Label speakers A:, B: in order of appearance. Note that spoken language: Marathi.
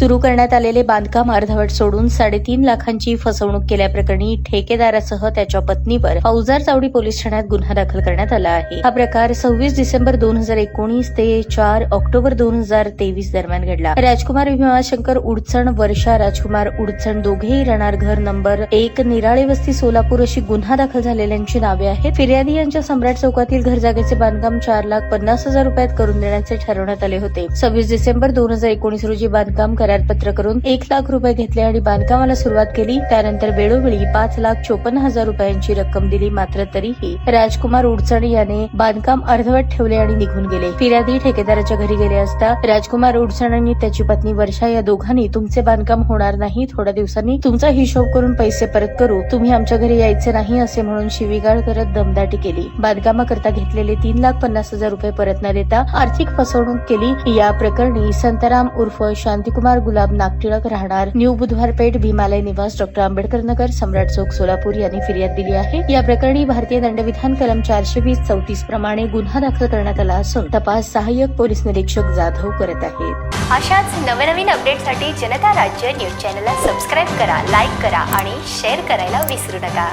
A: सुरू करण्यात आलेले बांधकाम अर्धवट सोडून 3.5 लाखांची फसवणूक केल्याप्रकरणी ठेकेदारासह त्याच्या पत्नीवर फौजदार चावडी पोलीस ठाण्यात गुन्हा दाखल करण्यात आला आहे। हा प्रकार 26 डिसेंबर 2019 ते 4 ऑक्टोबर 2023 दरम्यान घडला। राजकुमार भीमाशंकर उडचण, वर्षा राजकुमार उडचण दोघेही राहणार घर नंबर 1 निराळे वस्ती सोलापूर अशी गुन्हा दाखल झालेल्यांची नावे आहेत। फिर्यादी यांच्या सम्राट चौकातील घर जागेचे बांधकाम 4,50,000 रुपयात करून देण्याचे ठरवण्यात आले होते। 26 डिसेंबर 2019 रोजी बांधकाम करारपत्र करून 1 लाख रुपये घेतले आणि बांधकामाला सुरुवात केली। त्यानंतर वेळोवेळी 5,54,000 रुपयांची रक्कम दिली, मात्र तरीही राजकुमार उडचण याने बांधकाम अर्धवट ठेवले आणि निघून गेले। फिर्यादी ठेकेदाराच्या घरी गेले असता राजकुमार उडचण आणि त्याची पत्नी वर्षा या दोघांनी तुमचे बांधकाम होणार नाही, थोड्या दिवसांनी तुमचा हिशोब करून पैसे परत करू, तुम्ही आमच्या घरी यायचे नाही असे म्हणून शिवीगाळ करत दमदाटी केली। बांधकामाकरता घेतलेले 3,50,000 रुपये परत न देता आर्थिक फसवणूक केली। या प्रकरणी संताराम उर्फ शांतिकुमार गुलाब नागटिळक राहणार न्यू बुधवारपेठ भीमालय निवास डॉ. आंबेडकर नगर सम्राट चौक सोलापूर यांनी फिर्याद दिली आहे। या प्रकरणी भारतीय दंडविधान कलम 420-34 प्रमाणे गुन्हा दाखल करण्यात आला असून तपास सहाय्यक पोलीस निरीक्षक जाधव करत आहेत।
B: अशाच नवनवीन अपडेटसाठी जनता राज्य न्यूज चॅनलला सबस्क्राईब करा, लाईक करा आणि शेअर करायला विसरू नका।